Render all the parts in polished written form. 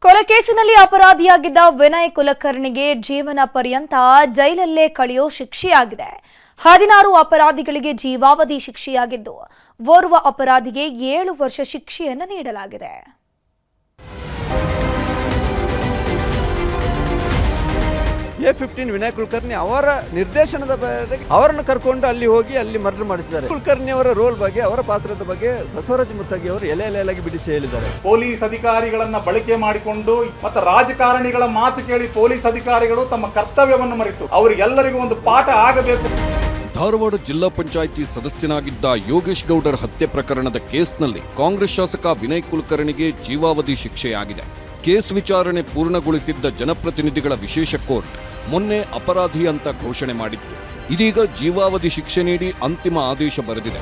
ಕೊಲೆ ಕೇಸಿನಲ್ಲಿ ಅಪರಾಧಿಯಾಗಿದ್ದ ವಿನಯ್ ಕುಲಕರ್ಣಿಗೆ ಜೀವನ ಪರ್ಯಂತ ಜೈಲಲ್ಲೇ ಕಳೆಯೋ ಶಿಕ್ಷೆಯಾಗಿದೆ. 16 ಅಪರಾಧಿಗಳಿಗೆ ಜೀವಾವಧಿ ಶಿಕ್ಷೆಯಾಗಿದ್ದು, ಓರ್ವ ಅಪರಾಧಿಗೆ 7 ವರ್ಷ ಶಿಕ್ಷೆಯನ್ನು ನೀಡಲಾಗಿದೆ. A15 ವಿನಯ್ ಕುಲಕರ್ಣಿ ಅವರ ನಿರ್ದೇಶನದ ಮೇರೆಗೆ ಅವರನ್ನು ಕರ್ಕೊಂಡು ಅಲ್ಲಿ ಹೋಗಿ ಅಲ್ಲಿ ಮರ್ಡರ್ ಮಾಡಿಸಿದ್ದಾರೆ. ಕುಲಕರ್ಣಿ ಅವರ ರೋಲ್ ಬಗ್ಗೆ, ಅವರ ಪಾತ್ರದ ಬಗ್ಗೆ ಬಸವರಾಜ ಮುತ್ತಗಿ ಅವರು ಎಲೆಯಾಗಿ ಬಿಡಿಸಿ ಹೇಳಿದ್ದಾರೆ. ಪೊಲೀಸ್ ಅಧಿಕಾರಿಗಳನ್ನ ಬಳಕೆ ಮಾಡಿಕೊಂಡು ಮತ್ತು ರಾಜಕಾರಣಿಗಳ ಮಾತು ಕೇಳಿ ಪೊಲೀಸ್ ಅಧಿಕಾರಿಗಳು ತಮ್ಮ ಕರ್ತವ್ಯವನ್ನು ಮರೆತು ಅವರಿಗೆಲ್ಲರಿಗೂ ಒಂದು ಪಾಠ ಆಗಬೇಕು. ಧಾರವಾಡ ಜಿಲ್ಲಾ ಪಂಚಾಯಿತಿ ಸದಸ್ಯನಾಗಿದ್ದ ಯೋಗೇಶ್ ಗೌಡರ್ ಹತ್ಯೆ ಪ್ರಕರಣದ ಕೇಸ್ನಲ್ಲಿ ಕಾಂಗ್ರೆಸ್ ಶಾಸಕ ವಿನಯ್ ಕುಲಕರ್ಣಿಗೆ ಜೀವಾವಧಿ ಶಿಕ್ಷೆಯಾಗಿದೆ. ಕೇಸ್ ವಿಚಾರಣೆ ಪೂರ್ಣಗೊಳಿಸಿದ್ದ ಜನಪ್ರತಿನಿಧಿಗಳ ವಿಶೇಷ ಕೋರ್ಟ್ ಮೊನ್ನೆ ಅಪರಾಧಿ ಅಂತ ಘೋಷಣೆ ಮಾಡಿತ್ತು. ಇದೀಗ ಜೀವಾವಧಿ ಶಿಕ್ಷೆ ನೀಡಿ ಅಂತಿಮ ಆದೇಶ ಬರೆದಿದೆ.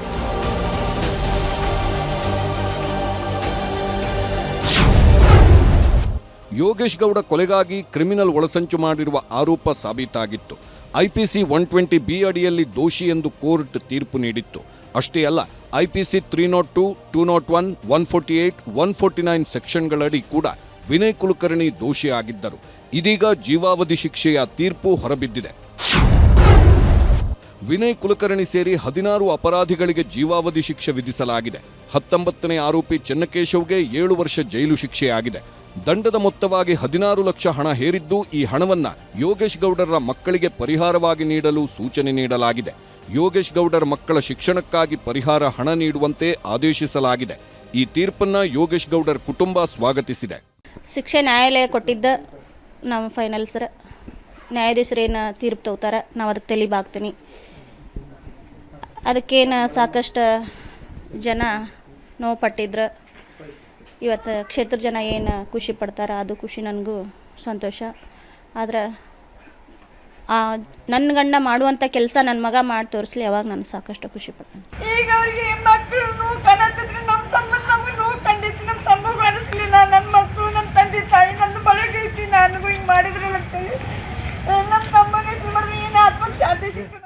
ಯೋಗೇಶ್ ಗೌಡ ಕೊಲೆಗಾಗಿ ಕ್ರಿಮಿನಲ್ ಒಳಸಂಚು ಮಾಡಿರುವ ಆರೋಪ ಸಾಬೀತಾಗಿತ್ತು. ಐಪಿಸಿ 120B ಅಡಿಯಲ್ಲಿ ದೋಷಿ ಎಂದು ಕೋರ್ಟ್ ತೀರ್ಪು ನೀಡಿತ್ತು. ಅಷ್ಟೇ ಅಲ್ಲ, ಐಪಿಸಿ 302, 201, 148, 149 ಸೆಕ್ಷನ್ಗಳಡಿ ಕೂಡ ವಿನಯ್ ಕುಲಕರ್ಣಿ ದೋಷಿಯಾಗಿದ್ದರು. ಇದೀಗ ಜೀವಾವಧಿ ಶಿಕ್ಷೆಯ ತೀರ್ಪು ಹೊರಬಿದ್ದಿದೆ. ವಿನಯ್ ಕುಲಕರ್ಣಿ ಸೇರಿ 16 ಅಪರಾಧಿಗಳಿಗೆ ಜೀವಾವಧಿ ಶಿಕ್ಷೆ ವಿಧಿಸಲಾಗಿದೆ. 19ನೇ ಆರೋಪಿ ಚೆನ್ನಕೇಶವ್ಗೆ 7 ವರ್ಷ ಜೈಲು ಶಿಕ್ಷೆಯಾಗಿದೆ. ದಂಡದ ಮೊತ್ತವಾಗಿ 16 ಲಕ್ಷ ಹಣ ಹೇರಿದ್ದು, ಈ ಹಣವನ್ನ ಯೋಗೇಶ್ ಗೌಡರ ಮಕ್ಕಳಿಗೆ ಪರಿಹಾರವಾಗಿ ನೀಡಲು ಸೂಚನೆ ನೀಡಲಾಗಿದೆ. ಯೋಗೇಶ್ ಗೌಡರ ಮಕ್ಕಳ ಶಿಕ್ಷಣಕ್ಕಾಗಿ ಪರಿಹಾರ ಹಣ ನೀಡುವಂತೆ ಆದೇಶಿಸಲಾಗಿದೆ. ಈ ತೀರ್ಪನ್ನ ಯೋಗೇಶ್ ಗೌಡರ್ ಕುಟುಂಬ ಸ್ವಾಗತಿಸಿದೆ. ಶಿಕ್ಷೆ ನ್ಯಾಯಾಲಯ ಕೊಟ್ಟಿದ್ದ ನಾವು ಫೈನಲ್ ಸರ್, ನ್ಯಾಯಾಧೀಶರೇನು ತೀರ್ಪು ತಗೋತಾರ ನಾವು ಅದಕ್ಕೆ ತಲೆಬಾಗ್ತೀನಿ. ಅದಕ್ಕೇನು ಸಾಕಷ್ಟು ಜನ ನೋವು ಪಟ್ಟಿದ್ರು. ಇವತ್ತು ಕ್ಷೇತ್ರ ಜನ ಏನು ಖುಷಿ ಪಡ್ತಾರೆ, ಅದು ಖುಷಿ, ನನಗೂ ಸಂತೋಷ. ಆದ್ರೆ ನನ್ನ ಗಂಡ ಮಾಡುವಂಥ ಕೆಲಸ ನನ್ನ ಮಗ ಮಾಡಿ ತೋರಿಸ್ಲಿ, ಅವಾಗ ನಾನು ಸಾಕಷ್ಟು ಖುಷಿ ಪಡ್ತೇನೆ. ಈಗ ಅವ್ರಿಗೆ ಮಕ್ಕಳು ನೋವು ಕಾಣತ್ತಿದ್ರೆ ನಮ್ಮ ತಮ್ಮ ನಮಗೆ ನೋವು ಕಂಡಿತ್ತು. ನಮ್ಮ ತಮ್ಮಗೂ ಅನಿಸ್ಲಿಲ್ಲ, ನನ್ನ ಮಕ್ಕಳು ನನ್ನ ತಂದೆ ತಾಯಿ ನನ್ನ ಬಳಗೈತಿ, ನನಗೂ ಹಿಂಗೆ ಮಾಡಿದ್ರಲ್ಲ ಅಂತೇಳಿ ನಮ್ಮ ತಮ್ಮಗೆ ಮಾಡಿದ್ರೆ ಏನು ಆತ್ಮಶಾಂತಿ ಸಿಗ್ತದೆ.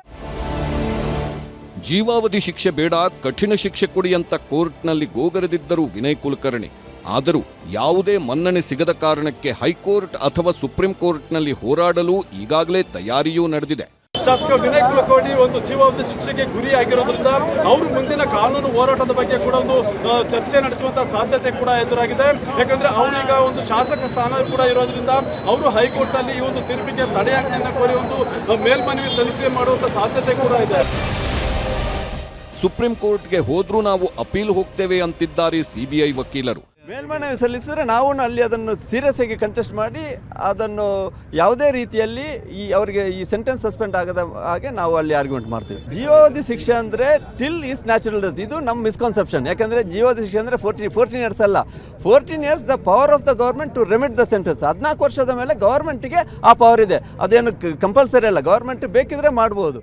ಜೀವಾವಧಿ ಶಿಕ್ಷೆ ಬೇಡ, ಕಠಿಣ ಶಿಕ್ಷೆ ಕೊಡಿ ಅಂತ ಕೋರ್ಟ್ನಲ್ಲಿ ಗೋಗರೆದಿದ್ದರು ವಿನಯ್ ಕುಲಕರ್ಣಿ. ಆದರೂ ಯಾವುದೇ ಮನ್ನಣೆ ಸಿಗದ ಕಾರಣಕ್ಕೆ ಹೈಕೋರ್ಟ್ ಅಥವಾ ಸುಪ್ರೀಂ ಕೋರ್ಟ್ನಲ್ಲಿ ಹೋರಾಡಲು ಈಗಾಗಲೇ ತಯಾರಿಯೂ ನಡೆದಿದೆ. ಶಾಸಕ ವಿನಯ್ ಕುಲಕರ್ಣಿ ಒಂದು ಜೀವಾವಧಿ ಶಿಕ್ಷೆಗೆ ಗುರಿಯಾಗಿರೋದ್ರಿಂದ ಅವರು ಮುಂದಿನ ಕಾನೂನು ಹೋರಾಟದ ಬಗ್ಗೆ ಕೂಡ ಒಂದು ಚರ್ಚೆ ನಡೆಸುವಂತಹ ಸಾಧ್ಯತೆ ಕೂಡ ಎದುರಾಗಿದೆ. ಯಾಕಂದ್ರೆ ಅವರೀಗ ಒಂದು ಶಾಸಕ ಸ್ಥಾನ ಕೂಡ ಇರೋದ್ರಿಂದ ಅವರು ಹೈಕೋರ್ಟ್ನಲ್ಲಿ ಈ ಒಂದು ತೀರ್ಪಿಗೆ ತಡೆಯಾಜ್ಞೆಯನ್ನು ಕೋರಿ ಒಂದು ಮೇಲ್ಮನವಿ ಸಲ್ಲಿಕೆ ಮಾಡುವಂತ ಸಾಧ್ಯತೆ ಕೂಡ ಇದೆ. ಸುಪ್ರೀಂ ಕೋರ್ಟ್ಗೆ ಹೋದ್ರೂ ನಾವು ಅಪೀಲ್ ಹೋಗ್ತೇವೆ ಅಂತಿದ್ದಾರೆ ಸಿಬಿಐ ವಕೀಲರು. ಮೇಲ್ಮನವಿ ಸಲ್ಲಿಸಿದ್ರೆ ನಾವು ಅಲ್ಲಿ ಅದನ್ನು ಸೀರಿಯಸ್ ಆಗಿ ಕಂಟೆಸ್ಟ್ ಮಾಡಿ ಅದನ್ನು ಯಾವುದೇ ರೀತಿಯಲ್ಲಿ ಅವರಿಗೆ ಈ ಸೆಂಟೆನ್ಸ್ ಸಸ್ಪೆಂಡ್ ಆಗದ ಹಾಗೆ ನಾವು ಅಲ್ಲಿ ಆರ್ಗ್ಯುಮೆಂಟ್ ಮಾಡ್ತೀವಿ. ಜೀವಾವಧಿ ಶಿಕ್ಷೆ ಅಂದರೆ ಟಿಲ್ ಈಸ್ ನ್ಯಾಚುರಲ್ ಡೆತ್, ಇದು ನಮ್ಮ ಮಿಸ್ಕಾನ್ಸೆಪ್ಷನ್. ಯಾಕಂದರೆ ಜೀವಾವಧಿ ಶಿಕ್ಷೆ ಅಂದರೆ 14 ಇಯರ್ಸ್ ಅಲ್ಲ, 14 years the power of the government to remit the sentence. 14 ವರ್ಷದ ಮೇಲೆ ಗೌರ್ಮೆಂಟಿಗೆ ಆ ಪವರ್ ಇದೆ, ಅದೇನು ಕಂಪಲ್ಸರಿ ಅಲ್ಲ, ಗೌರ್ಮೆಂಟ್ ಬೇಕಿದ್ರೆ ಮಾಡ್ಬೋದು.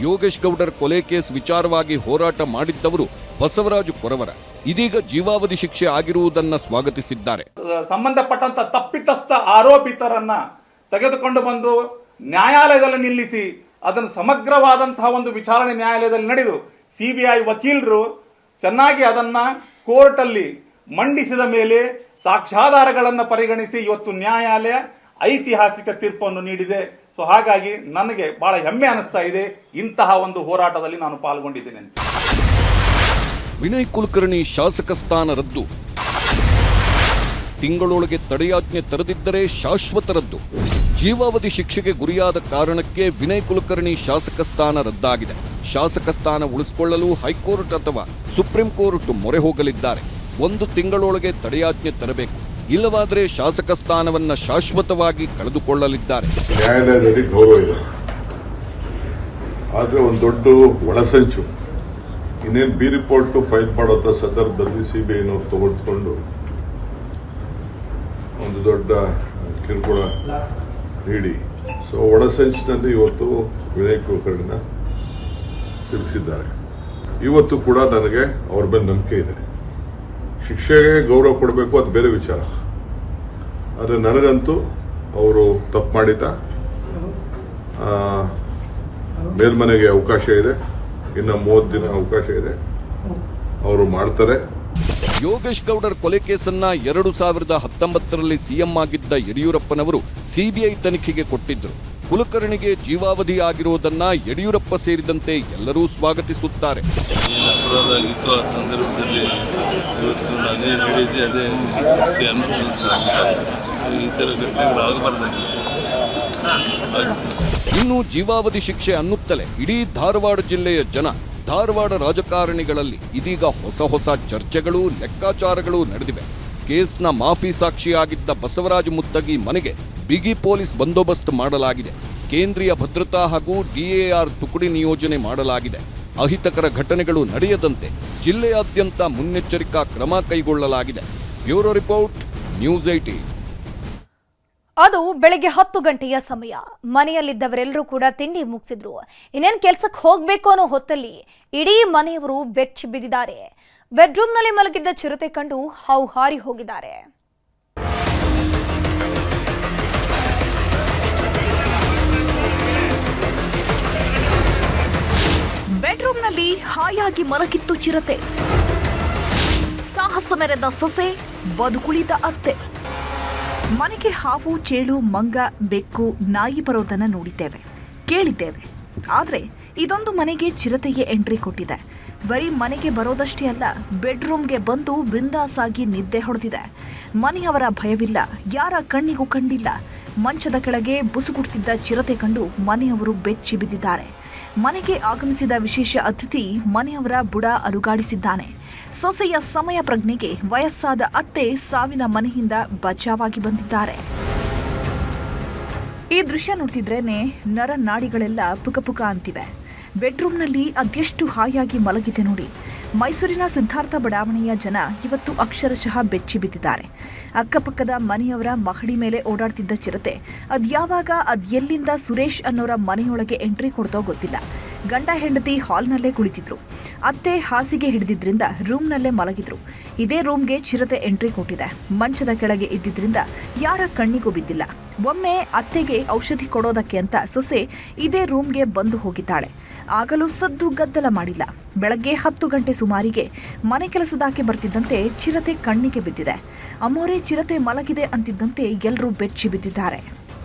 ಯೋಗೇಶ್ ಗೌಡರ್ ಕೊಲೆ ಕೇಸ್ ವಿಚಾರವಾಗಿ ಹೋರಾಟ ಮಾಡಿದ್ದವರು ಬಸವರಾಜು ಕೊರವರ ಇದೀಗ ಜೀವಾವಧಿ ಶಿಕ್ಷೆ ಆಗಿರುವುದನ್ನು ಸ್ವಾಗತಿಸಿದ್ದಾರೆ. ಸಂಬಂಧಪಟ್ಟಂತ ತಪ್ಪಿತಸ್ಥ ಆರೋಪಿತರನ್ನ ತೆಗೆದುಕೊಂಡು ಬಂದು ನ್ಯಾಯಾಲಯದಲ್ಲಿ ನಿಲ್ಲಿಸಿ ಅದನ್ನು ಸಮಗ್ರವಾದಂತಹ ಒಂದು ವಿಚಾರಣೆ ನ್ಯಾಯಾಲಯದಲ್ಲಿ ನಡೆದು ಸಿಬಿಐ ವಕೀಲರು ಚೆನ್ನಾಗಿ ಅದನ್ನ ಕೋರ್ಟ್ ಅಲ್ಲಿ ಮಂಡಿಸಿದ ಮೇಲೆ ಸಾಕ್ಷ್ಯಾಧಾರಗಳನ್ನು ಪರಿಗಣಿಸಿ ಇವತ್ತು ನ್ಯಾಯಾಲಯ ಐತಿಹಾಸಿಕ ತೀರ್ಪನ್ನು ನೀಡಿದೆ. ಸೊ ಹಾಗಾಗಿ ನನಗೆ ಬಹಳ ಹೆಮ್ಮೆ ಅನಿಸ್ತಾ ಇದೆ, ಇಂತಹ ಒಂದು ಹೋರಾಟದಲ್ಲಿ ನಾನು ಪಾಲ್ಗೊಂಡಿದ್ದೇನೆ. ವಿನಯ್ ಕುಲಕರ್ಣಿ ಶಾಸಕ ಸ್ಥಾನ ರದ್ದು, ತಿಂಗಳೊಳಗೆ ತಡೆಯಾಜ್ಞೆ ತರದಿದ್ದರೆ ಶಾಶ್ವತ ರದ್ದು. ಜೀವಾವಧಿ ಶಿಕ್ಷೆಗೆ ಗುರಿಯಾದ ಕಾರಣಕ್ಕೆ ವಿನಯ್ ಕುಲಕರ್ಣಿ ಶಾಸಕ ಸ್ಥಾನ ರದ್ದಾಗಿದೆ. ಶಾಸಕ ಸ್ಥಾನ ಉಳಿಸಿಕೊಳ್ಳಲು ಹೈಕೋರ್ಟ್ ಅಥವಾ ಸುಪ್ರೀಂ ಕೋರ್ಟ್ ಮೊರೆ ಹೋಗಲಿದ್ದಾರೆ. 1 ತಿಂಗಳೊಳಗೆ ತಡೆಯಾಜ್ಞೆ ತರಬೇಕು, ಇಲ್ಲವಾದರೆ ಶಾಸಕ ಸ್ಥಾನವನ್ನ ಶಾಶ್ವತವಾಗಿ ಕಳೆದುಕೊಳ್ಳಲಿದ್ದಾರೆ. ನ್ಯಾಯಾಲಯದಲ್ಲಿ ಗೌರವ ಇದೆ, ಆದ್ರೆ ಒಂದು ದೊಡ್ಡ ಒಳಸಂಚು. ಇನ್ನೇನು ಬಿ ರಿಪೋರ್ಟ್ ಫೈಲ್ ಮಾಡುವಂತ ಸಂದರ್ಭದಲ್ಲಿ ಸಿಬಿಐನವ್ರು ತಗೊಂಡು ಒಂದು ದೊಡ್ಡ ಕಿರುಕುಳ ನೀಡಿ, ಸೊ ಒಳಸಂಚಿನಲ್ಲಿ ಇವತ್ತು ವಿನಯ್ ಕುಲಕರ್ಣಿನ ತಿಳಿಸಿದ್ದಾರೆ. ಇವತ್ತು ಕೂಡ ನನಗೆ ಅವ್ರ ಮೇಲೆ ನಂಬಿಕೆ ಇದೆ. ಶಿಕ್ಷೆಗೆ ಗೌರವ ಕೊಡಬೇಕು, ಅದು ಬೇರೆ ವಿಚಾರ. ಆದರೆ ನನಗಂತೂ ಅವರು ತಪ್ಪು ಮಾಡಿದ್ದ, ಮೇಲ್ಮನೆಗೆ ಅವಕಾಶ ಇದೆ, ಇನ್ನು 30 ದಿನ ಅವಕಾಶ ಇದೆ, ಅವರು ಮಾಡ್ತಾರೆ. ಯೋಗೇಶ್ ಗೌಡರ್ ಕೊಲೆ ಕೇಸನ್ನ 2019ರಲ್ಲಿ ಸಿಎಂ ಆಗಿದ್ದ ಯಡಿಯೂರಪ್ಪನವರು ಸಿಬಿಐ ತನಿಖೆಗೆ ಕೊಟ್ಟಿದ್ರು. ಕುಲಕರ್ಣಿಗೆ ಜೀವಾವಧಿ ಆಗಿರುವುದನ್ನ ಯಡಿಯೂರಪ್ಪ ಸೇರಿದಂತೆ ಎಲ್ಲರೂ ಸ್ವಾಗತಿಸುತ್ತಾರೆ. ಅಪರಾಧ ಆಗಿತ್ತು ಆ ಸಂದರ್ಭದಲ್ಲಿ ಇವತ್ತು ಅದೇ ಹೇಳಿದ್ದೆ ಅದೇ ಸತ್ಯ ಅನ್ನೋದು ಸಾಧ್ಯ. ಈ ಥರ ಘಟನೆಗಳು ಆಗಬಾರ್ದಾಗಿತ್ತು. ಇನ್ನು ಜೀವಾವಧಿ ಶಿಕ್ಷೆ ಅನ್ನುತ್ತಲೇ ಇಡೀ ಧಾರವಾಡ ಜಿಲ್ಲೆಯ ಜನ, ಧಾರವಾಡ ರಾಜಕಾರಣಿಗಳಲ್ಲಿ ಇದೀಗ ಹೊಸ ಚರ್ಚೆಗಳು, ಲೆಕ್ಕಾಚಾರಗಳು ನಡೆದಿವೆ. ಕೇಸ್ನ ಮಾಫಿ ಸಾಕ್ಷಿಯಾಗಿದ್ದ ಬಸವರಾಜ ಮುತ್ತಗಿ ಮನೆಗೆ ಬಿಗಿ ಪೊಲೀಸ್ ಬಂದೋಬಸ್ತ್ ಮಾಡಲಾಗಿದೆ. ಕೇಂದ್ರೀಯ ಭದ್ರತಾ ಹಾಗೂ ಡಿಎಆರ್ ತುಕಡಿ ನಿಯೋಜನೆ ಮಾಡಲಾಗಿದೆ. ಅಹಿತಕರ ಘಟನೆಗಳು ನಡೆಯದಂತೆ ಜಿಲ್ಲೆಯಾದ್ಯಂತ ಮುನ್ನೆಚ್ಚರಿಕಾ ಕ್ರಮ ಕೈಗೊಳ್ಳಲಾಗಿದೆ. Bureau report, news 18. ಅದು ಬೆಳಗ್ಗೆ 10 ಗಂಟೆಯ ಸಮಯ. ಮನೆಯಲ್ಲಿದ್ದವರೆಲ್ಲರೂ ಕೂಡ ತಿಂಡಿ ಮುಗಿಸಿದ್ರು. ಇನ್ನೇನು ಕೆಲ್ಸಕ್ಕೆ ಹೋಗ್ಬೇಕು ಅನ್ನೋ ಹೊತ್ತಲ್ಲಿ ಇಡೀ ಮನೆಯವರು ಬೆಚ್ಚಿ ಬಿದ್ದಿದ್ದಾರೆ. ಬೆಡ್ರೂಮ್ನಲ್ಲಿ ಮಲಗಿದ್ದ ಚಿರತೆ ಕಂಡು ಹೌಹಾರಿ ಹೋಗಿದ್ದಾರೆ. ಬೆಡ್ರೂಮ್ನಲ್ಲಿ ಹಾಯಾಗಿ ಮಲಗಿತ್ತು ಚಿರತೆ. ಸಾಹಸ ಮೆರೆದ ಸೊಸೆ, ಬದುಕುಳಿದ ಅತ್ತೆ. ಮನೆಗೆ ಹಾವು, ಚೇಳು, ಮಂಗ, ಬೆಕ್ಕು, ನಾಯಿ ಬರೋದನ್ನ ನೋಡಿದ್ದೇವೆ, ಕೇಳಿದ್ದೇವೆ. ಆದರೆ ಇದೊಂದು ಮನೆಗೆ ಚಿರತೆಗೆ ಎಂಟ್ರಿ ಕೊಟ್ಟಿದೆ. ಬರೀ ಮನೆಗೆ ಬರೋದಷ್ಟೇ ಅಲ್ಲ, ಬೆಡ್ರೂಮ್ಗೆ ಬಂದು ಬಿಂದಾಸಾಗಿ ನಿದ್ದೆ ಹೊಡೆದಿದೆ. ಮನೆಯವರ ಭಯವಿಲ್ಲ, ಯಾರ ಕಣ್ಣಿಗೂ ಕಂಡಿಲ್ಲ. ಮಂಚದ ಕೆಳಗೆ ಬುಸುಗುಡ್ತಿದ್ದ ಚಿರತೆ ಕಂಡು ಮನೆಯವರು ಬೆಚ್ಚಿ ಬಿದ್ದಿದ್ದಾರೆ. ಮನೆಗೆ ಆಗಮಿಸಿದ ವಿಶೇಷ ಅತಿಥಿ ಮನೆಯವರ ಬುಡ ಅಲುಗಾಡಿಸಿದ್ದಾನೆ. ಸೊಸೆಯ ಸಮಯ ಪ್ರಜ್ಞೆಗೆ ವಯಸ್ಸಾದ ಅತ್ತೆ ಸಾವಿನ ಮನೆಯಿಂದ ಬಚಾವಾಗಿ ಬಂದಿದ್ದಾರೆ. ಈ ದೃಶ್ಯ ನೋಡ್ತಿದ್ರೇನೆ ನರ ನಾಡಿಗಳೆಲ್ಲ ಪುಕಪುಕ ಅಂತಿವೆ. ಬೆಡ್ರೂಮ್ನಲ್ಲಿ ಅದೆಷ್ಟು ಹಾಯಾಗಿ ಮಲಗಿದೆ ನೋಡಿ. ಮೈಸೂರಿನ ಸಿದ್ಧಾರ್ಥ ಬಡಾವಣೆಯ ಜನ ಇವತ್ತು ಅಕ್ಷರಶಃ ಬೆಚ್ಚಿ ಬಿದ್ದಿದ್ದಾರೆ. ಅಕ್ಕಪಕ್ಕದ ಮನೆಯವರ ಮಹಡಿ ಮೇಲೆ ಓಡಾಡ್ತಿದ್ದ ಚಿರತೆ ಅದ್ಯಾವಾಗ ಎಲ್ಲಿಂದ ಸುರೇಶ್ ಅನ್ನೋರ ಮನೆಯೊಳಗೆ ಎಂಟ್ರಿ ಕೊಡ್ತೋ ಗೊತ್ತಿಲ್ಲ. ಗಂಡ ಹೆಂಡತಿ ಹಾಲ್ನಲ್ಲೇ ಕುಳಿತಿದ್ರು. ಅತ್ತೆ ಹಾಸಿಗೆ ಹಿಡಿದಿದ್ರಿಂದ ರೂಮ್ನಲ್ಲೇ ಮಲಗಿದ್ರು. ಇದೇ ರೂಮ್ಗೆ ಚಿರತೆ ಎಂಟ್ರಿ ಕೊಟ್ಟಿದೆ. ಮಂಚದ ಕೆಳಗೆ ಇದ್ದಿದ್ರಿಂದ ಯಾರ ಕಣ್ಣಿಗೂ ಬಿದ್ದಿಲ್ಲ. ಒಮ್ಮೆ ಅತ್ತೆಗೆ ಔಷಧಿ ಕೊಡೋದಕ್ಕೆ ಅಂತ ಸೊಸೆ ಇದೇ ರೂಮ್ಗೆ ಬಂದು ಹೋಗಿದ್ದಾಳೆ. ಆಗಲೂ ಸದ್ದು ಗದ್ದಲ ಮಾಡಿಲ್ಲ. ಬೆಳಗ್ಗೆ 10 ಗಂಟೆ ಸುಮಾರಿಗೆ ಮನೆ ಕೆಲಸದಾಕೆ ಬರ್ತಿದ್ದಂತೆ ಚಿರತೆ ಕಣ್ಣಿಗೆ ಬಿದ್ದಿದೆ. ಅಮ್ಮೋರೆ ಚಿರತೆ ಮಲಗಿದೆ ಅಂತಿದ್ದಂತೆ ಎಲ್ಲರೂ ಬೆಚ್ಚಿ ಬಿದ್ದಿದ್ದಾರೆ.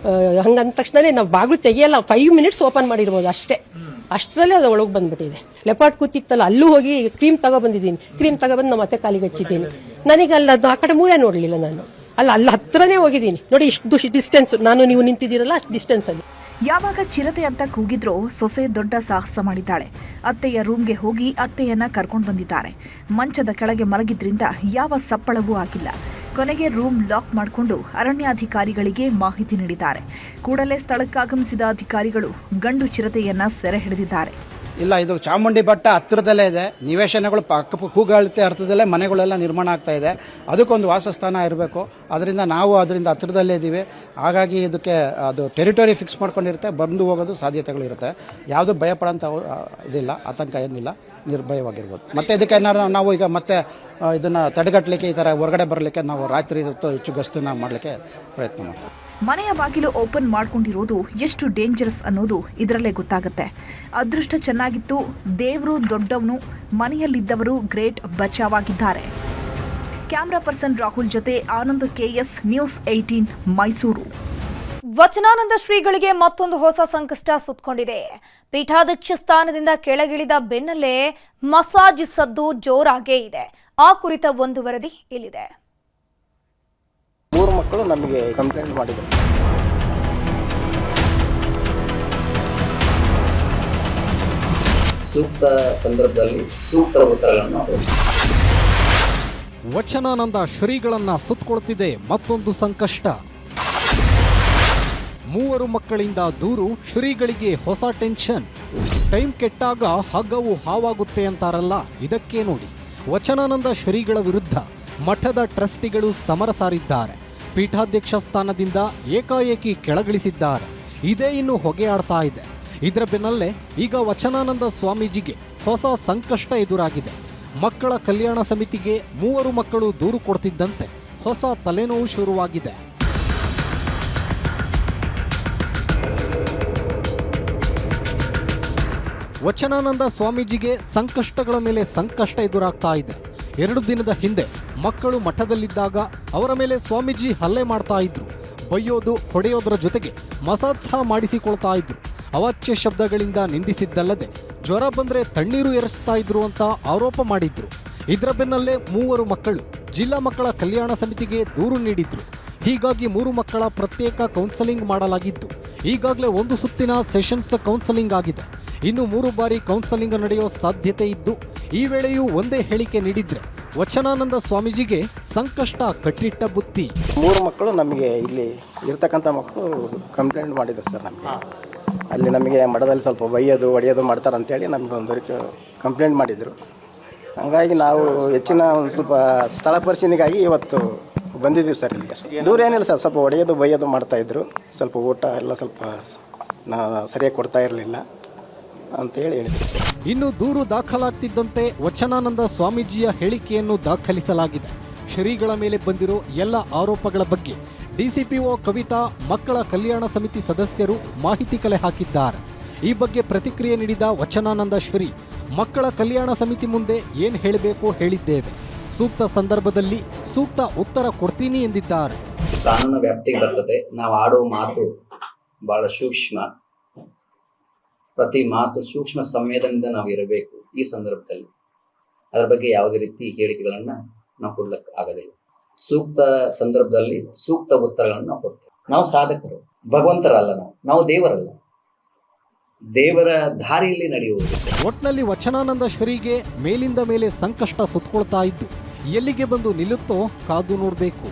ಹಂಗಂದ ತಕ್ಷಣ ನಾವು ಬಾಗಿಲು ತೆಗಿಯಲ್ಲ, 5 ಮಿನಿಟ್ಸ್ ಓಪನ್ ಮಾಡಿರ್ಬೋದು ಅಷ್ಟೇ. ಅಷ್ಟರಲ್ಲೇ ಅದು ಒಳಗೆ ಬಂದ್ಬಿಟ್ಟಿದೆ. ಲೆಪಾರ್ಡ್ ಕೂತಿತ್ತಲ್ಲ, ಅಲ್ಲೂ ಹೋಗಿ ಕ್ರೀಮ್ ತಗೊಬಂದಿದ್ದೀನಿ. ಕ್ರೀಮ್ ತಗೊಬಂದು ನಮ್ಮ ಮತ್ತೆ ಕಾಲಿಗೆ ಹಚ್ಚಿದ್ದೀನಿ. ನನಗೆ ಅದು ಆ ಕಡೆ ಮೂಲೆ ನೋಡಲಿಲ್ಲ ನಾನು. ಅಲ್ಲಿ ಹತ್ರನೇ ಹೋಗಿದ್ದೀನಿ ನೋಡಿ. ಇಷ್ಟು ಡಿಸ್ಟೆನ್ಸ್, ನಾನು ನೀವು ನಿಂತಿದ್ದೀರಲ್ಲ ಅಷ್ಟು ಡಿಸ್ಟೆನ್ಸ್ ಅಲ್ಲಿ. ಯಾವಾಗ ಚಿರತೆ ಅಂತ ಕೂಗಿದ್ರೋ ಸೊಸೆ ದೊಡ್ಡ ಸಾಹಸ ಮಾಡಿದ್ದಾಳೆ. ಅತ್ತೆಯ ರೂಮ್ಗೆ ಹೋಗಿ ಅತ್ತೆಯನ್ನ ಕರ್ಕೊಂಡು ಬಂದಿದ್ದಾರೆ. ಮಂಚದ ಕೆಳಗೆ ಮಲಗಿದ್ರಿಂದ ಯಾವ ಸಪ್ಪಳವೂ ಆಗಿಲ್ಲ. ಕೊನೆಗೆ ರೂಮ್ ಲಾಕ್ ಮಾಡಿಕೊಂಡು ಅರಣ್ಯಾಧಿಕಾರಿಗಳಿಗೆ ಮಾಹಿತಿ ನೀಡಿದ್ದಾರೆ. ಕೂಡಲೇ ಸ್ಥಳಕ್ಕಾಗಮಿಸಿದ ಅಧಿಕಾರಿಗಳು ಗಂಡು ಚಿರತೆಯನ್ನ ಸೆರೆ ಹಿಡಿದಿದ್ದಾರೆ. ಇಲ್ಲ, ಇದು ಚಾಮುಂಡಿ ಬೆಟ್ಟ ಹತ್ತಿರದಲ್ಲೇ ಇದೆ. ನಿವೇಶನಗಳು ಕೂಗಾಳ್ತೆ ಅರ್ಥದಲ್ಲೇ ಮನೆಗಳೆಲ್ಲ ನಿರ್ಮಾಣ ಆಗ್ತಾ ಇದೆ. ಅದಕ್ಕೊಂದು ವಾಸಸ್ಥಾನ ಇರಬೇಕು. ಅದರಿಂದ ನಾವು ಅದರಿಂದ ಹತ್ತಿರದಲ್ಲೇ ಇದ್ದೀವಿ. ಹಾಗಾಗಿ ಇದಕ್ಕೆ ಅದು ಟೆರಿಟರಿ ಫಿಕ್ಸ್ ಮಾಡ್ಕೊಂಡಿರುತ್ತೆ, ಬಂದು ಹೋಗೋದು ಸಾಧ್ಯತೆಗಳಿರುತ್ತೆ. ಯಾವುದೂ ಭಯಪಡೋಂಥ ಇದಿಲ್ಲ, ಆತಂಕ ಏನಿಲ್ಲ, ನಿರ್ಭಯವಾಗಿರ್ಬೋದು. ಮತ್ತೆ ಇದಕ್ಕೆ ಏನಾದ್ರು ನಾವು ಈಗ ಮತ್ತೆ ಇದನ್ನು ತಡೆಗಟ್ಟಲಿಕ್ಕೆ, ಈ ಥರ ಹೊರಗಡೆ ಬರಲಿಕ್ಕೆ ನಾವು ರಾತ್ರಿ ಹೊತ್ತು ಹೆಚ್ಚು ಗಸ್ತನ್ನ ಮಾಡಲಿಕ್ಕೆ ಪ್ರಯತ್ನ ಮಾಡ್ತೀವಿ. ಮನೆಯ ಬಾಗಿಲು ಓಪನ್ ಮಾಡ್ಕೊಂಡಿರೋದು ಎಷ್ಟು ಡೇಂಜರಸ್ ಅನ್ನೋದು ಇದರಲ್ಲೇ ಗೊತ್ತಾಗುತ್ತೆ. ಅದೃಷ್ಟ ಚೆನ್ನಾಗಿತ್ತು, ದೇವರು ದೊಡ್ಡವನು, ಮನೆಯಲ್ಲಿದ್ದವರು ಗ್ರೇಟ್, ಬಚಾವಾಗಿದ್ದಾರೆ. ಕ್ಯಾಮ್ರಾ ಪರ್ಸನ್ ರಾಹುಲ್ ಜೊತೆ ಆನಂದ್ KS, ನ್ಯೂಸ್ 18 ಮೈಸೂರು. ವಚನಾನಂದ ಶ್ರೀಗಳಿಗೆ ಮತ್ತೊಂದು ಹೊಸ ಸಂಕಷ್ಟ ಸುತ್ತಕೊಂಡಿದೆ. ಪೀಠಾಧ್ಯಕ್ಷ ಸ್ಥಾನದಿಂದ ಕೆಳಗಿಳಿದ ಬೆನ್ನಲ್ಲೇ ಮಸಾಜ್ ಸದ್ದು ಜೋರಾಗೇ ಇದೆ. ಆ ಕುರಿತ ಒಂದು ವರದಿ ಇಲ್ಲಿದೆ. 3 ಮಕ್ಕಳು ನಮಗೆ ಕಂಪ್ಲೇಂಟ್ ಮಾಡಿದರು. ಸೂಕ್ತ ಸಂದರ್ಭದಲ್ಲಿ ಸೂಕ್ತ ಉತ್ತರಗಳನ್ನು ವಚನಾನಂದ ಶ್ರೀಗಳನ್ನ ಸುತ್ತಕೊಳ್ತಿದೆ ಮತ್ತೊಂದು ಸಂಕಷ್ಟ. 3 ಮಕ್ಕಳಿಂದ ದೂರು, ಶ್ರೀಗಳಿಗೆ ಹೊಸ ಟೆನ್ಷನ್. ಟೈಮ್ ಕೆಟ್ಟಾಗ ಹಗ್ಗವು ಹಾವಾಗುತ್ತೆ ಅಂತಾರಲ್ಲ, ಇದಕ್ಕೆ ನೋಡಿ. ವಚನಾನಂದ ಶ್ರೀಗಳ ವಿರುದ್ಧ ಮಠದ ಟ್ರಸ್ಟಿಗಳು ಸಮರ ಸಾರಿದ್ದಾರೆ. ಪೀಠಾಧ್ಯಕ್ಷ ಸ್ಥಾನದಿಂದ ಏಕಾಏಕಿ ಕೆಳಗಿಳಿಸಿದ್ದಾರೆ. ಇದೇ ಇನ್ನು ಹೊಗೆಯಾಡ್ತಾ ಇದೆ. ಇದರ ಬೆನ್ನಲ್ಲೇ ಈಗ ವಚನಾನಂದ ಸ್ವಾಮೀಜಿಗೆ ಹೊಸ ಸಂಕಷ್ಟ ಎದುರಾಗಿದೆ. ಮಕ್ಕಳ ಕಲ್ಯಾಣ ಸಮಿತಿಗೆ 3 ಮಕ್ಕಳು ದೂರು ಕೊಡ್ತಿದ್ದಂತೆ ಹೊಸ ತಲೆನೋವು ಶುರುವಾಗಿದೆ. ವಚನಾನಂದ ಸ್ವಾಮೀಜಿಗೆ ಸಂಕಷ್ಟಗಳ ಮೇಲೆ ಸಂಕಷ್ಟ ಎದುರಾಗ್ತಾ ಇದೆ. 2 ದಿನದ ಹಿಂದೆ ಮಕ್ಕಳು ಮಠದಲ್ಲಿದ್ದಾಗ ಅವರ ಮೇಲೆ ಸ್ವಾಮೀಜಿ ಹಲ್ಲೆ ಮಾಡ್ತಾ ಇದ್ರು. ಬೈಯೋದು ಹೊಡೆಯೋದರ ಜೊತೆಗೆ ಮಸಾಜ್ ಸಹ ಮಾಡಿಸಿಕೊಳ್ತಾ ಇದ್ರು. ಅವಾಚ್ಯ ಶಬ್ದಗಳಿಂದ ನಿಂದಿಸಿದ್ದಲ್ಲದೆ ಜ್ವರ ಬಂದ್ರೆ ತಣ್ಣೀರು ಎರಚ್ತಾ ಇದ್ರು ಅಂತ ಆರೋಪ ಮಾಡಿದ್ರು. ಇದರ ಬೆನ್ನಲ್ಲೇ 3 ಮಕ್ಕಳು ಜಿಲ್ಲಾ ಮಕ್ಕಳ ಕಲ್ಯಾಣ ಸಮಿತಿಗೆ ದೂರು ನೀಡಿದ್ರು. ಹೀಗಾಗಿ 3 ಮಕ್ಕಳ ಪ್ರತ್ಯೇಕ ಕೌನ್ಸೆಲಿಂಗ್ ಮಾಡಲಾಗಿದ್ದು ಈಗಾಗಲೇ 1 ಸುತ್ತಿನ ಸೆಷನ್ಸ್ ಕೌನ್ಸೆಲಿಂಗ್ ಆಗಿದೆ. ಇನ್ನು 3 ಬಾರಿ ಕೌನ್ಸೆಲಿಂಗ್ ನಡೆಯೋ ಸಾಧ್ಯತೆ ಇದ್ದು ಈ ವೇಳೆಯೂ ಒಂದೇ ಹೇಳಿಕೆ ನೀಡಿದ್ರೆ ವಚನಾನಂದ ಸ್ವಾಮೀಜಿಗೆ ಸಂಕಷ್ಟ ಕಟ್ಟಿಟ್ಟ ಬುತ್ತಿ. 3 ಮಕ್ಕಳು ನಮಗೆ ಇಲ್ಲಿ ಇರ್ತಕ್ಕಂಥ ಮಕ್ಕಳು ಕಂಪ್ಲೇಂಟ್ ಮಾಡಿದ್ರು ಸರ್. ನಮಗೆ ಅಲ್ಲಿ ನಮಗೆ ಮಠದಲ್ಲಿ ಸ್ವಲ್ಪ ಬೈಯೋದು ಹೊಡೆಯೋದು ಮಾಡ್ತಾರಂತೇಳಿ ನಮಗೆ ಒಂದು ಕಂಪ್ಲೇಂಟ್ ಮಾಡಿದರು. ಹಂಗಾಗಿ ನಾವು ಹೆಚ್ಚಿನ ಒಂದು ಸ್ವಲ್ಪ ಸ್ಥಳ ಪರಿಶೀಲನೆಗಾಗಿ ಇವತ್ತು ಬಂದಿದ್ದೀವಿ ಸರ್. ಇಲ್ಲಿ ದೂರ ಏನಿಲ್ಲ ಸರ್, ಸ್ವಲ್ಪ ಹೊಡೆಯೋದು ಬೈಯೋದು ಮಾಡ್ತಾಯಿದ್ರು. ಸ್ವಲ್ಪ ಊಟ ಎಲ್ಲ ಸ್ವಲ್ಪ ಸರಿಯಾಗಿ ಕೊಡ್ತಾ ಇರಲಿಲ್ಲ ಅಂತೇಳಿ ಹೇಳಿದ್ರು. ಇನ್ನು ದೂರು ದಾಖಲಾಗ್ತಿದ್ದಂತೆ ವಚನಾನಂದ ಸ್ವಾಮೀಜಿಯ ಹೇಳಿಕೆಯನ್ನು ದಾಖಲಿಸಲಾಗಿದೆ. ಶ್ರೀಗಳ ಮೇಲೆ ಬಂದಿರೋ ಎಲ್ಲ ಆರೋಪಗಳ ಬಗ್ಗೆ ಡಿಸಿಪಿಒ ಕವಿತಾ ಮಕ್ಕಳ ಕಲ್ಯಾಣ ಸಮಿತಿ ಸದಸ್ಯರು ಮಾಹಿತಿ ಕಲೆ ಹಾಕಿದ್ದಾರೆ. ಈ ಬಗ್ಗೆ ಪ್ರತಿಕ್ರಿಯೆ ನೀಡಿದ ವಚನಾನಂದ ಶ್ರೀ, ಮಕ್ಕಳ ಕಲ್ಯಾಣ ಸಮಿತಿ ಮುಂದೆ ಏನ್ ಹೇಳಬೇಕೋ ಹೇಳಿದ್ದೇವೆ, ಸೂಕ್ತ ಸಂದರ್ಭದಲ್ಲಿ ಸೂಕ್ತ ಉತ್ತರ ಕೊಡ್ತೀನಿ ಎಂದಿದ್ದಾರೆ. ಕಾನೂನು ವ್ಯಾಪ್ತಿಗೆ ಬರ್ತದೆ. ನಾವು ಆಡೋ ಮಾತು ಬಹಳ ಸೂಕ್ಷ್ಮ, ಪ್ರತಿ ಮಾತು ಸೂಕ್ಷ್ಮ ಸಂವೇದನೆಯಿಂದ ನಾವು ಇರಬೇಕು. ಈ ಸಂದರ್ಭದಲ್ಲಿ ಅದರ ಬಗ್ಗೆ ಯಾವುದೇ ರೀತಿ ಹೇಳಿಕೆಗಳನ್ನ ನಾವು ಕೊಡ್ಲಿಕ್ಕೆ ಆಗೋದಿಲ್ಲ. ಸೂಕ್ತ ಸಂದರ್ಭದಲ್ಲಿ ಸೂಕ್ತ ಉತ್ತರಗಳನ್ನು ನಾವು ಕೊಡ್ತೇವೆ. ನಾವು ಸಾಧಕರು, ಭಗವಂತರಲ್ಲ, ನಾವು ದೇವರಲ್ಲ, ದೇವರ ದಾರಿಯಲ್ಲಿ ನಡೆಯುವುದು. ಒಟ್ನಲ್ಲಿ ವಚನಾನಂದ ಶ್ರೀಗೆ ಮೇಲಿಂದ ಮೇಲೆ ಸಂಕಷ್ಟ ಸುತ್ತಕೊಳ್ತಾ ಇದ್ದು ಎಲ್ಲಿಗೆ ಬಂದು ನಿಲ್ಲುತ್ತೋ ಕಾದು ನೋಡಬೇಕು.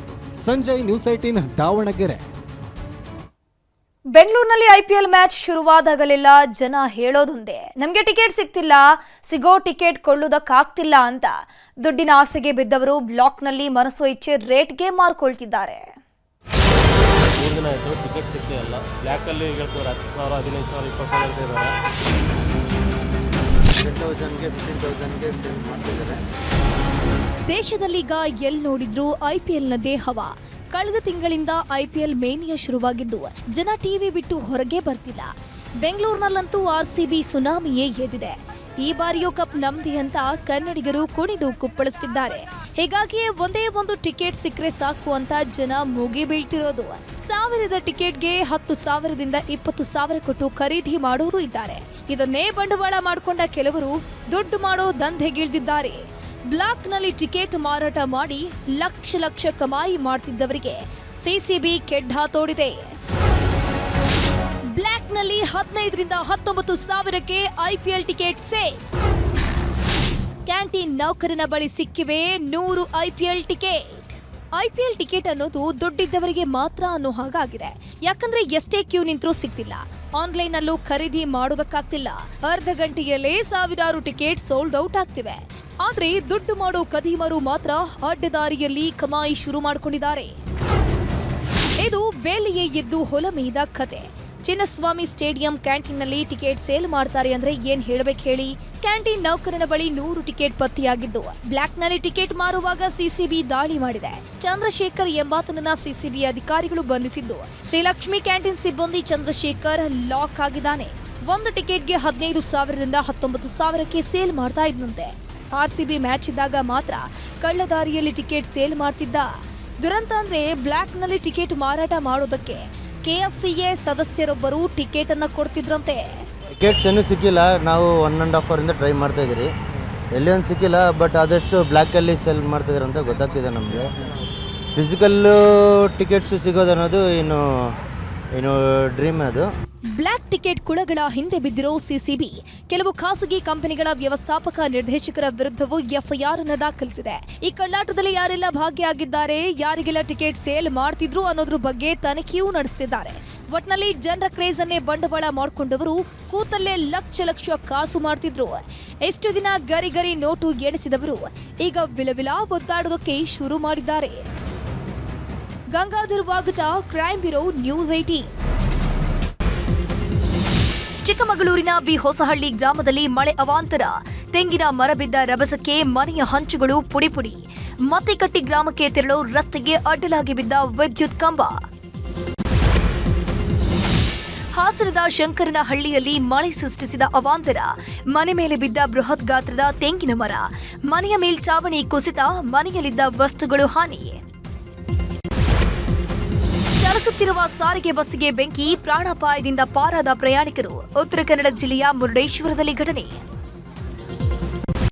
ಸಂಜಯ್, ನ್ಯೂಸ್ 18 ದಾವಣಗೆರೆ. ಬೆಂಗಳೂರಿನಲ್ಲಿ ಐಪಿಎಲ್ ಮ್ಯಾಚ್ ಶುರುವಾದಾಗಲೆಲ್ಲ ಜನ ಹೇಳೋದೊಂದೇ, ನಮಗೆ ಟಿಕೆಟ್ ಸಿಗ್ತಿಲ್ಲ, ಸಿಗೋ ಟಿಕೆಟ್ ಕೊಳ್ಳೋದಕ್ಕಾಗ್ತಿಲ್ಲ ಅಂತ. ದುಡ್ಡಿನ ಆಸೆಗೆ ಬಿದ್ದವರು ಬ್ಲಾಕ್ನಲ್ಲಿ ಮನಸೋ ಇಚ್ಛೆ ರೇಟ್ಗೆ ಮಾರ್ಕೊಳ್ತಿದ್ದಾರೆ. 3 ದಿನ ಆಯಿತು, ಟಿಕೆಟ್ ಸಿಗ್ತಾ ಇಲ್ಲ. ಬ್ಲ್ಯಾಕಲ್ಲಿ ಹೇಳ್ತಿದ್ದಾರೆ 10,000, 15,000, 20,000 10,000ಗೆ ಸೇಲ್ ಮಾಡ್ತಿದ್ದಾರೆ. ದೇಶದಲ್ಲೀಗ ಎಲ್ಲಿ ನೋಡಿದ್ರು ಐಪಿಎಲ್ನದೇ ಹವಾ. ಕಳೆದ ತಿಂಗಳಿಂದ ಐಪಿಎಲ್ ಮೇನಿಯಾ ಶುರುವಾಗಿದ್ದು ಜನ ಟಿವಿ ಬಿಟ್ಟು ಹೊರಗೆ ಬರ್ತಿಲ್ಲ. ಬೆಂಗಳೂರಿನಲ್ಲಂತೂ ಆರ್ಸಿಬಿ ಸುನಾಮಿಯೇ ಎದ್ದಿದೆ. ಈ ಬಾರಿಯೂ ಕಪ್ ನಮ್ದಿ ಅಂತ ಕನ್ನಡಿಗರು ಕುಣಿದು ಕುಪ್ಪಳಿಸುತ್ತಿದ್ದಾರೆ. ಹೀಗಾಗಿಯೇ ಒಂದೇ ಒಂದು ಟಿಕೆಟ್ ಸಿಕ್ಕರೆ ಸಾಕು ಅಂತ ಜನ ಮುಗಿ ಬೀಳ್ತಿರೋದು. 1000 ಟಿಕೆಟ್ಗೆ 10,000ದಿಂದ 20,000 ಕೊಟ್ಟು ಖರೀದಿ ಮಾಡೋರು ಇದ್ದಾರೆ. ಇದನ್ನೇ ಬಂಡವಾಳ ಮಾಡಿಕೊಂಡ ಕೆಲವರು ದುಡ್ಡು ಮಾಡೋ ದಂಧೆಗಿಳಿದಿದ್ದಾರೆ. ಬ್ಲಾಕ್ನಲ್ಲಿ ಟಿಕೆಟ್ ಮಾರಾಟ ಮಾಡಿ ಲಕ್ಷ ಕಮಾಯಿ ಮಾಡ್ತಿದ್ದವರಿಗೆ ಸಿಸಿಬಿ ಕೆಡ್ಡ ತೋಡಿದೆ. ಬ್ಲಾಕ್ನಲ್ಲಿ 15ರಿಂದ 19,000ಕ್ಕೆ ಐಪಿಎಲ್ ಟಿಕೆಟ್ ಸೇಲ್. ಕ್ಯಾಂಟೀನ್ ನೌಕರನ ಬಳಿ ಸಿಕ್ಕಿವೆ 100 ಐಪಿಎಲ್ ಟಿಕೆಟ್. ಐಪಿಎಲ್ ಟಿಕೆಟ್ ಅನ್ನೋದು ದುಡ್ಡಿದ್ದವರಿಗೆ ಮಾತ್ರ ಅನ್ನೋ ಹಾಗಾಗಿದೆ. ಯಾಕಂದ್ರೆ ಎಷ್ಟೇ ಕ್ಯೂ ನಿಂತರೂ ಸಿಗ್ತಿಲ್ಲ, ಆನ್ಲೈನಲ್ಲೂ ಖರೀದಿ ಮಾಡೋದಕ್ಕಾಗ್ತಿಲ್ಲ. ಅರ್ಧ ಗಂಟೆಯಲ್ಲೇ ಸಾವಿರಾರು ಟಿಕೆಟ್ ಸೋಲ್ಡ್ ಔಟ್ ಆಗ್ತಿವೆ. ಆದ್ರೆ ದುಡ್ಡು ಮಾಡೋ ಕದೀಮರು ಮಾತ್ರ ಅಡ್ಡದಾರಿಯಲ್ಲಿ ಕಮಾಯಿ ಶುರು ಮಾಡಿಕೊಂಡಿದ್ದಾರೆ. ಇದು ಬೇಲಿಯೇ ಎದ್ದು ಹೊಲ ಮೇಯ್ದ ಕತೆ. ಚಿನ್ನಸ್ವಾಮಿ ಸ್ಟೇಡಿಯಂ ಕ್ಯಾಂಟೀನ್ನಲ್ಲಿ ಟಿಕೆಟ್ ಸೇಲ್ ಮಾಡ್ತಾರೆ ಅಂದ್ರೆ ಏನ್ ಹೇಳ್ಬೇಕು ಹೇಳಿ. ಕ್ಯಾಂಟೀನ್ ನೌಕರನ ಬಳಿ 100 ಟಿಕೆಟ್ ಪತ್ತೆಯಾಗಿದ್ದು ಬ್ಲಾಕ್ನಲ್ಲಿ ಟಿಕೆಟ್ ಮಾರುವಾಗ ಸಿಸಿಬಿ ದಾಳಿ ಮಾಡಿದೆ. ಚಂದ್ರಶೇಖರ್ ಎಂಬಾತನನ್ನ ಸಿಸಿಬಿ ಅಧಿಕಾರಿಗಳು ಬಂಧಿಸಿದ್ದು ಶ್ರೀಲಕ್ಷ್ಮಿ ಕ್ಯಾಂಟೀನ್ ಸಿಬ್ಬಂದಿ ಚಂದ್ರಶೇಖರ್ ಲಾಕ್ ಆಗಿದ್ದಾನೆ. ಒಂದು ಟಿಕೆಟ್ಗೆ 15,000ರಿಂದ 19,000ಕ್ಕೆ ಸೇಲ್ ಮಾಡ್ತಾ ಇದ್ದಂತೆ. ಆರ್ಸಿಬಿ ಮ್ಯಾಚ್ ಇದ್ದಾಗ ಮಾತ್ರ ಕಳ್ಳದಾರಿಯಲ್ಲಿ ಟಿಕೆಟ್ ಸೇಲ್ ಮಾಡ್ತಿದ್ದ. ದುರಂತ ಅಂದ್ರೆ ಬ್ಲಾಕ್ನಲ್ಲಿ ಟಿಕೆಟ್ ಮಾರಾಟ ಮಾಡೋದಕ್ಕೆ ಕೆಎಸ್ಸಿಎ ಸದಸ್ಯರೊಬ್ಬರು ಟಿಕೆಟ್ ಅನ್ನ ಕೊಡ್ತಿದ್ರಂತೆ. ಟಿಕೆಟ್ಸ್ ಏನೂ ಸಿಕ್ಕಿಲ್ಲ. ನಾವು 1.5 ಅವರಿಂದ ಟ್ರೈ ಮಾಡ್ತಾ ಇದ್ದೀರಿ, ಎಲ್ಲಿ ಒಂದು ಸಿಕ್ಕಿಲ್ಲ. ಬಟ್ ಆದಷ್ಟು ಬ್ಲ್ಯಾಕಲ್ಲಿ ಸೇಲ್ ಮಾಡ್ತಿದ್ದಾರೆ ಅಂತ ಗೊತ್ತಾಗ್ತಿದೆ ನಮಗೆ. ಫಿಸಿಕಲ್ಲು ಟಿಕೆಟ್ಸು ಸಿಗೋದನ್ನೋದು ಇನ್ನು ಡ್ರೀಮ್ ಅದು. ಬ್ಲಾಕ್ ಟಿಕೆಟ್ ಕುಳಗಳ ಹಿಂದೆ ಬಿದ್ದಿರೋ ಸಿಸಿಬಿ ಕೆಲವು ಖಾಸಗಿ ಕಂಪನಿಗಳ ವ್ಯವಸ್ಥಾಪಕ ನಿರ್ದೇಶಕರ ವಿರುದ್ಧವೂ ಎಫ್ಐಆರ್ ಅನ್ನು ದಾಖಲಿಸಿದೆ. ಈ ಕಳ್ಳಾಟದಲ್ಲಿ ಯಾರೆಲ್ಲ ಭಾಗಿಯಾಗಿದ್ದಾರೆ, ಯಾರಿಗೆಲ್ಲ ಟಿಕೆಟ್ ಸೇಲ್ ಮಾಡ್ತಿದ್ರು ಅನ್ನೋದ್ರ ಬಗ್ಗೆ ತನಿಖೆಯೂ ನಡೆಸುತ್ತಿದ್ದಾರೆ. ಒಟ್ನಲ್ಲಿ ಜನರ ಕ್ರೇಜ್ ಅನ್ನೇ ಬಂಡವಾಳ ಮಾಡಿಕೊಂಡವರು ಕೂತಲ್ಲೇ ಲಕ್ಷ ಕಾಸು ಮಾಡ್ತಿದ್ರು. ಎಷ್ಟು ದಿನ ಗರಿ ನೋಟು ಎಣಿಸಿದವರು ಈಗ ವಿಲವಿಲ ಒದ್ದಾಡೋದಕ್ಕೆ ಶುರು ಮಾಡಿದ್ದಾರೆ. Gangadhar ವಾಗಟ, crime bureau, news 18. ಚಿಕ್ಕಮಗಳೂರಿನ ಬಿ ಹೊಸಹಳ್ಳಿ ಗ್ರಾಮದಲ್ಲಿ ಮಳೆ ಅವಾಂತರ. ತೆಂಗಿನ ಮರ ಬಿದ್ದ ರಭಸಕ್ಕೆ ಮನೆಯ ಹಂಚುಗಳು ಪುಡಿ. ಮತ್ತಿಕಟ್ಟಿ ಗ್ರಾಮಕ್ಕೆ ತೆರಳೋ ರಸ್ತೆಗೆ ಅಡ್ಡಲಾಗಿ ಬಿದ್ದ ವಿದ್ಯುತ್ ಕಂಬ. ಹಾಸನದ ಶಂಕರನಹಳ್ಳಿಯಲ್ಲಿ ಮಳೆ ಸೃಷ್ಟಿಸಿದ ಅವಾಂತರ, ಮನೆ ಮೇಲೆ ಬಿದ್ದ ಬೃಹತ್ ಗಾತ್ರದ ತೆಂಗಿನ ಮರ, ಮನೆಯ ಮೇಲ್ಚಾವಣಿ ಕುಸಿತ, ಮನೆಯಲ್ಲಿದ್ದ ವಸ್ತುಗಳು ಹಾನಿ. ಚಲಿಸುತ್ತಿರುವ ಸಾರಿಗೆ ಬಸ್ಸಿಗೆ ಬೆಂಕಿ, ಪ್ರಾಣಾಪಾಯದಿಂದ ಪಾರಾದ ಪ್ರಯಾಣಿಕರು. ಉತ್ತರ ಕನ್ನಡ ಜಿಲ್ಲೆಯ ಮುರುಡೇಶ್ವರದಲ್ಲಿ ಘಟನೆ.